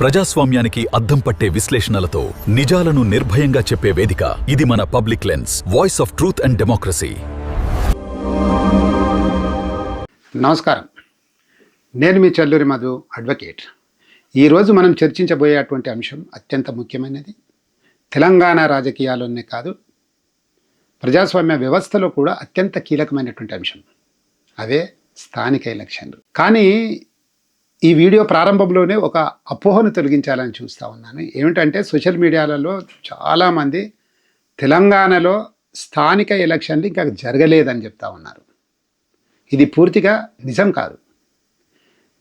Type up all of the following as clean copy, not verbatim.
ప్రజాస్వామ్యానికి అద్దం పట్టే విశ్లేషణలతో నిజాలను నిర్భయంగా చెప్పే వేదిక ఇది మన public lens, voice of truth and democracy. నమస్కారం, నేను మీ చల్లూరి మధు, అడ్వకేట్. ఈరోజు మనం చర్చించబోయేటువంటి అంశం అత్యంత ముఖ్యమైనది. తెలంగాణ రాజకీయాల్లోనే కాదు, ప్రజాస్వామ్య వ్యవస్థలో కూడా అత్యంత కీలకమైనటువంటి అంశం. అవే స్థానిక ఎలక్షన్లు. కానీ ఈ వీడియో ప్రారంభంలోనే ఒక అపోహను తొలగించాలని చూస్తూ ఉన్నాను. ఏమిటంటే, సోషల్ మీడియాలలో చాలామంది తెలంగాణలో స్థానిక ఎలక్షన్లు ఇంకా జరగలేదని చెప్తా ఉన్నారు. ఇది పూర్తిగా నిజం కాదు.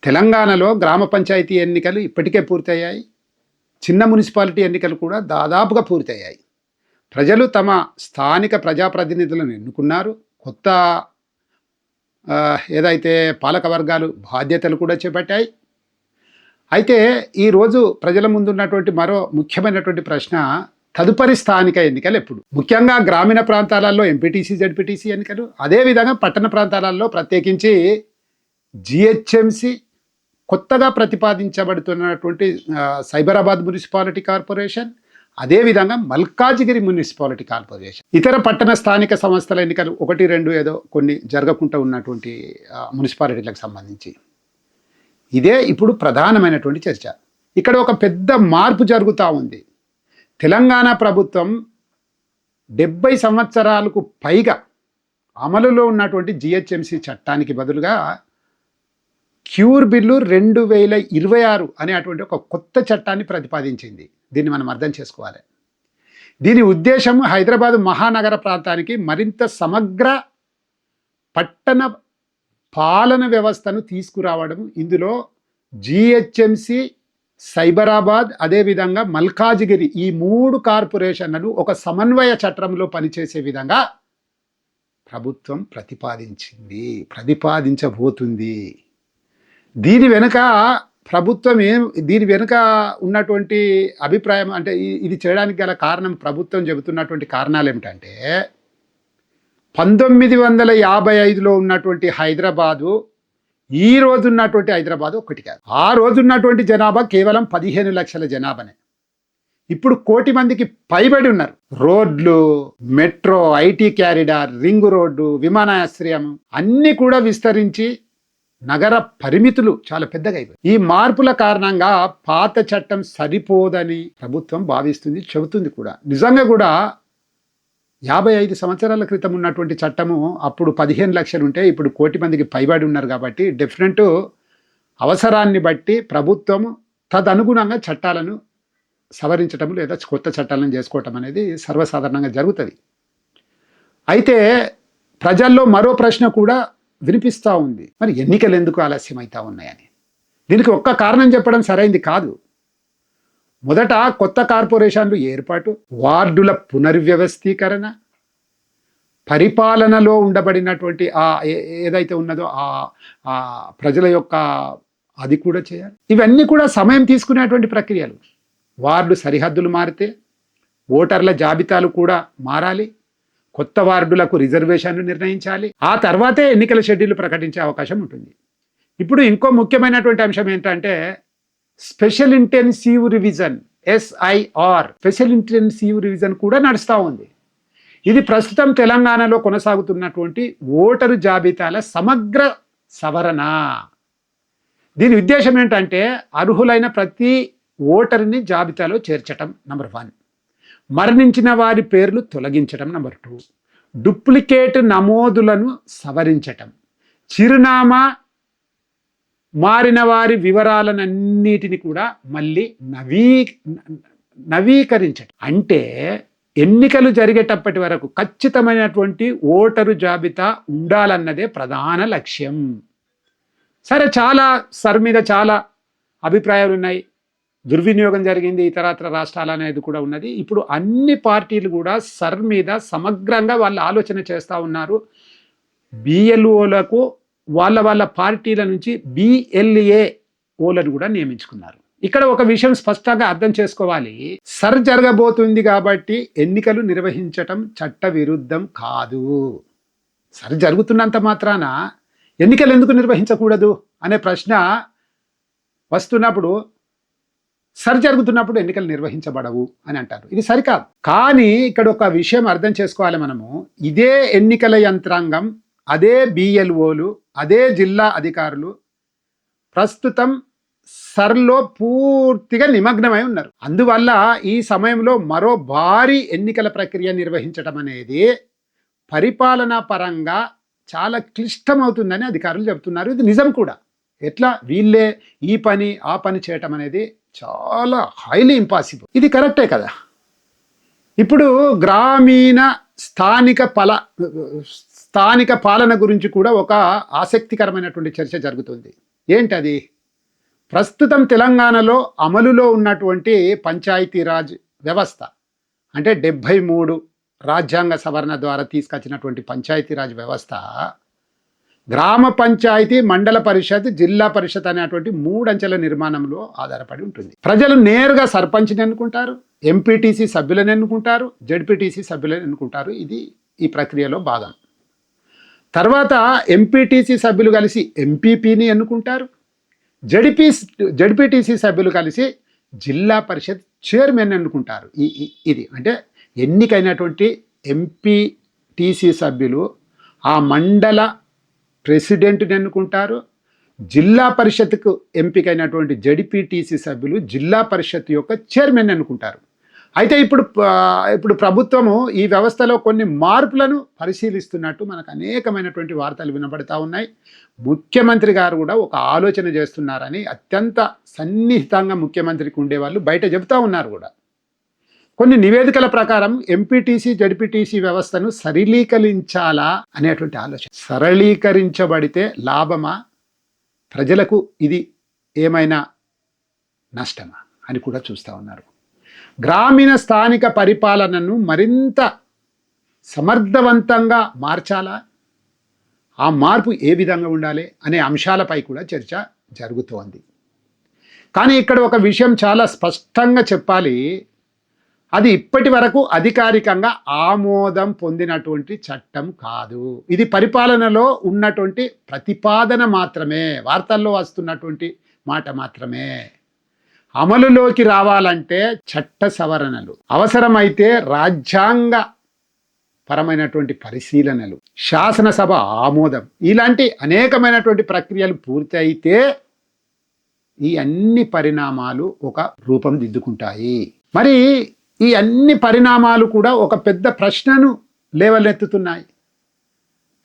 తెలంగాణలో గ్రామ పంచాయతీ ఎన్నికలు ఇప్పటికే పూర్తయ్యాయి. చిన్న మున్సిపాలిటీ ఎన్నికలు కూడా దాదాపుగా పూర్తయ్యాయి. ప్రజలు తమ స్థానిక ప్రజాప్రతినిధులను ఎన్నుకున్నారు. కొత్త ఏదైతే పాలక వర్గాలు బాధ్యతలు కూడా చేపట్టాయి. అయితే ఈరోజు ప్రజల ముందున్నటువంటి మరో ముఖ్యమైనటువంటి ప్రశ్న, తదుపరి స్థానిక ఎన్నికలు ఎప్పుడు? ముఖ్యంగా గ్రామీణ ప్రాంతాలలో ఎంపీటీసీ, జడ్పీటీసీ ఎన్నికలు, అదేవిధంగా పట్టణ ప్రాంతాలలో ప్రత్యేకించి జిహెచ్ఎంసి, కొత్తగా ప్రతిపాదించబడుతున్నటువంటి సైబరాబాద్ మున్సిపాలిటీ కార్పొరేషన్, అదేవిధంగా మల్కాజిగిరి మున్సిపాలిటీ కార్పొరేషన్, ఇతర పట్టణ స్థానిక సంస్థల ఎన్నికలు 1, 2 ఏదో కొన్ని జరగకుండా ఉన్నటువంటి మున్సిపాలిటీలకు సంబంధించి ఇదే ఇప్పుడు ప్రధానమైనటువంటి చర్చ. ఇక్కడ ఒక పెద్ద మార్పు జరుగుతూ ఉంది. తెలంగాణ ప్రభుత్వం 70 సంవత్సరాలకు పైగా అమలులో ఉన్నటువంటి జిహెచ్ఎంసి చట్టానికి బదులుగా క్యూర్ బిల్లు 2026 అనేటువంటి ఒక కొత్త చట్టాన్ని ప్రతిపాదించింది. దీన్ని మనం అర్థం చేసుకోవాలి. దీని ఉద్దేశం హైదరాబాద్ మహానగర ప్రాంతానికి మరింత సమగ్ర పట్టణ పాలన వ్యవస్థను తీసుకురావడం. ఇందులో జిహెచ్ఎంసి, సైబరాబాద్, అదేవిధంగా మల్కాజిగిరి, ఈ 3 కార్పొరేషన్లను ఒక సమన్వయ చట్రంలో పనిచేసే విధంగా ప్రభుత్వం ప్రతిపాదించబోతుంది. దీని వెనుక ప్రభుత్వం దీని వెనుక ఉన్నటువంటి అభిప్రాయం అంటే, ఇది చేయడానికి గల కారణం, ప్రభుత్వం చెబుతున్నటువంటి కారణాలు ఏమిటంటే, 1955లో ఉన్నటువంటి హైదరాబాదు ఈ రోజు ఉన్నటువంటి హైదరాబాదు ఒకటి కాదు. ఆ రోజు ఉన్నటువంటి జనాభా కేవలం 15 లక్షల జనాభానే. ఇప్పుడు 1 కోటి మందికి పైబడి ఉన్నారు. రోడ్లు, metro, IT corridor, ring road, విమానాశ్రయం అన్నీ కూడా విస్తరించి నగర పరిమితులు చాలా పెద్దగా అయిపోయి. ఈ మార్పుల కారణంగా పాత చట్టం సరిపోదని ప్రభుత్వం భావిస్తుంది, చెబుతుంది కూడా. నిజంగా కూడా 55 సంవత్సరాల క్రితం ఉన్నటువంటి చట్టము అప్పుడు 15 లక్షలు ఉంటే ఇప్పుడు 1 కోటి మందికి పైబడి ఉన్నారు. కాబట్టి డిఫరెంట్ అవసరాన్ని బట్టి ప్రభుత్వం తదనుగుణంగా చట్టాలను సవరించటం లేదా కొత్త చట్టాలను చేసుకోవటం అనేది సర్వసాధారణంగా జరుగుతుంది. అయితే ప్రజల్లో మరో ప్రశ్న కూడా వినిపిస్తూ ఉంది, మరి ఎన్నికలు ఎందుకు ఆలస్యం అవుతా ఉన్నాయని. దీనికి ఒక్క కారణం చెప్పడం సరైంది కాదు. మొదట కొత్త కార్పొరేషన్లు ఏర్పాటు, వార్డుల పునర్వ్యవస్థీకరణ, పరిపాలనలో ఉండబడినటువంటి ఏదైతే ఉన్నదో ఆ ప్రజల యొక్క అది కూడా చేయాలి. ఇవన్నీ కూడా సమయం తీసుకునేటువంటి ప్రక్రియలు. వార్డు సరిహద్దులు మారితే ఓటర్ల జాబితాలు కూడా మారాలి. కొత్త వార్డులకు రిజర్వేషన్లు నిర్ణయించాలి. ఆ తర్వాతే ఎన్నికల షెడ్యూల్ ప్రకటించే అవకాశం ఉంటుంది. ఇప్పుడు ఇంకో ముఖ్యమైనటువంటి అంశం ఏంటంటే, special intensive revision, SIR, special intensive revision కూడా నడుస్తూ ఉంది. ఇది ప్రస్తుతం తెలంగాణలో కొనసాగుతున్నటువంటి ఓటరు జాబితాల సమగ్ర సవరణ. దీని ఉద్దేశం ఏంటంటే, అర్హులైన ప్రతి ఓటరుని జాబితాలో చేర్చటం నంబర్ 1, మరణించిన వారి పేర్లు తొలగించడం నంబర్ 2, డూప్లికేట్ నమోదులను సవరించటం, చిరునామా మారిన వారి వివరాలన్నిటిని కూడా మళ్ళీ నవీకరించటం. అంటే ఎన్నికలు జరిగేటప్పటి వరకు ఖచ్చితమైనటువంటి ఓటరు జాబితా ఉండాలన్నదే ప్రధాన లక్ష్యం. సరే, మీద చాలా అభిప్రాయాలు ఉన్నాయి. దుర్వినియోగం జరిగింది ఇతరత్ర రాష్ట్రాలు అనేది కూడా ఉన్నది. ఇప్పుడు అన్ని పార్టీలు కూడా మీద సమగ్రంగా వాళ్ళు ఆలోచన చేస్తూ ఉన్నారు. BLOలకు వాళ్ళ పార్టీల నుంచి BLAఓలను కూడా నియమించుకున్నారు. ఇక్కడ ఒక విషయం స్పష్టంగా అర్థం చేసుకోవాలి. జరగబోతుంది కాబట్టి ఎన్నికలు నిర్వహించటం చట్ట విరుద్ధం కాదు. జరుగుతున్నంత మాత్రాన ఎన్నికలు ఎందుకు నిర్వహించకూడదు అనే ప్రశ్న వస్తున్నప్పుడు సరి జరుగుతున్నప్పుడు ఎన్నికలు నిర్వహించబడవు అని అంటారు. ఇది సరికాదు. కానీ ఇక్కడ ఒక విషయం అర్థం చేసుకోవాలి మనము. ఇదే ఎన్నికల యంత్రాంగం, అదే బిఎల్ఓలు, అదే జిల్లా అధికారులు ప్రస్తుతం సర్లో పూర్తిగా నిమగ్నమై ఉన్నారు. అందువల్ల ఈ సమయంలో మరో భారీ ఎన్నికల ప్రక్రియ నిర్వహించడం అనేది పరిపాలనా పరంగా చాలా క్లిష్టమవుతుందని అధికారులు చెబుతున్నారు. ఇది నిజం కూడా. ఎట్లా వీళ్ళే ఈ పని ఆ పని చేయటం అనేది చాలా హైలీ ఇంపాసిబుల్. ఇది కరెక్టే కదా. ఇప్పుడు గ్రామీణ స్థానిక పాలన గురించి కూడా ఒక ఆసక్తికరమైనటువంటి చర్చ జరుగుతుంది. ఏంటది? ప్రస్తుతం తెలంగాణలో అమలులో ఉన్నటువంటి పంచాయతీరాజ్ వ్యవస్థ, అంటే 73 రాజ్యాంగ సవరణ ద్వారా తీసుకొచ్చినటువంటి పంచాయతీరాజ్ వ్యవస్థ గ్రామ పంచాయతీ, మండల పరిషత్, జిల్లా పరిషత్ అనేటువంటి 3 అంచెల నిర్మాణంలో ఆధారపడి ఉంటుంది. ప్రజలు నేరుగా సర్పంచ్ని ఎన్నుకుంటారు, ఎంపీటీసీ సభ్యులను ఎన్నుకుంటారు, జడ్పీటీసీ సభ్యులను ఎన్నుకుంటారు. ఇది ఈ ప్రక్రియలో భాగం. తర్వాత ఎంపీటీసీ సభ్యులు కలిసి ఎంపీపీని ఎన్నుకుంటారు, జడ్పీటీసీ సభ్యులు కలిసి జిల్లా పరిషత్ చైర్మన్ ఎన్నుకుంటారు. ఇది అంటే ఎన్నికైనటువంటి ఎంపీటీసీ సభ్యులు ఆ మండల ప్రెసిడెంట్ని ఎన్నుకుంటారు, జిల్లా పరిషత్కు ఎంపికైనటువంటి జడ్పీటీసీ సభ్యులు జిల్లా పరిషత్ యొక్క చైర్మన్ ఎన్నుకుంటారు. అయితే ఇప్పుడు ప్రభుత్వము ఈ వ్యవస్థలో కొన్ని మార్పులను పరిశీలిస్తున్నట్టు మనకు అనేకమైనటువంటి వార్తలు వినబడతా ఉన్నాయి. ముఖ్యమంత్రి గారు కూడా ఒక ఆలోచన చేస్తున్నారని అత్యంత సన్నిహితంగా ముఖ్యమంత్రికి ఉండేవాళ్ళు బయట చెబుతూ ఉన్నారు కూడా. కొన్ని నివేదికల ప్రకారం ఎంపీటీసీ, జడ్పీటీసీ వ్యవస్థను సరళీకరించాలా అనేటువంటి ఆలోచన. సరళీకరించబడితే లాభమా, ప్రజలకు ఇది ఏమైనా నష్టమా అని కూడా చూస్తూ ఉన్నారు. గ్రామీణ స్థానిక పరిపాలనను మరింత సమర్థవంతంగా మార్చాలా, ఆ మార్పు ఏ విధంగా ఉండాలి అనే అంశాలపై కూడా చర్చ జరుగుతోంది. కానీ ఇక్కడ ఒక విషయం చాలా స్పష్టంగా చెప్పాలి. అది ఇప్పటి వరకు అధికారికంగా ఆమోదం పొందినటువంటి చట్టం కాదు. ఇది పరిపాలనలో ఉన్నటువంటి ప్రతిపాదన మాత్రమే, వార్తల్లో వస్తున్నటువంటి మాట మాత్రమే. అమలులోకి రావాలంటే చట్ట సవరణలు, అవసరమైతే రాజ్యాంగ పరమైనటువంటి పరిశీలనలు, శాసనసభ ఆమోదం, ఇలాంటి అనేకమైనటువంటి ప్రక్రియలు పూర్తయితే ఈ అన్ని పరిణామాలు ఒక రూపం దిద్దుకుంటాయి. మరి ఈ అన్ని పరిణామాలు కూడా ఒక పెద్ద ప్రశ్నను లేవనెత్తుతున్నాయి.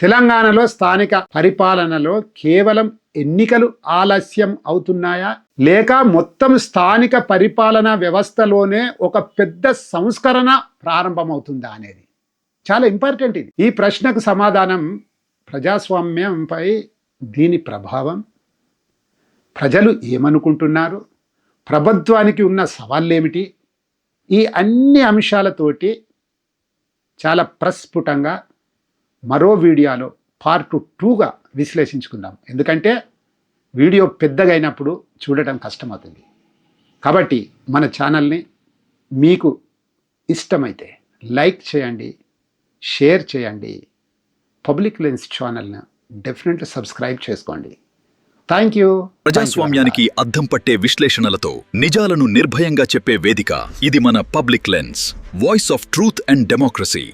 తెలంగాణలో స్థానిక పరిపాలనలో కేవలం ఎన్నికలు ఆలస్యం అవుతున్నాయా, లేక మొత్తం స్థానిక పరిపాలనా వ్యవస్థలోనే ఒక పెద్ద సంస్కరణ ప్రారంభమవుతుందా అనేది చాలా ఇంపార్టెంట్. ఇది ఈ ప్రశ్నకు సమాధానం ప్రజాస్వామ్యంపై దీని ప్రభావం, ప్రజలు ఏమనుకుంటున్నారు, ప్రభుత్వానికి ఉన్న సవాళ్ళేమిటి, ఈ అన్ని అంశాలతోటి చాలా ప్రస్ఫుటంగా మరో వీడియోలో పార్ట్ 2గా విశ్లేషించుకుందాం. ఎందుకంటే వీడియో పెద్దగా అయినప్పుడు చూడటం కష్టమవుతుంది. కాబట్టి మన ఛానల్ని మీకు ఇష్టమైతే లైక్ చేయండి, షేర్ చేయండి, పబ్లిక్ లెన్స్ ఛానల్ని డెఫినెట్లీ సబ్స్క్రైబ్ చేసుకోండి. Thank you. ప్రజాస్వామ్యానికి అద్దం పట్టే విశ్లేషణలతో నిజాలను నిర్భయంగా చెప్పే వేదిక ఇది మన public lens, voice of truth and democracy.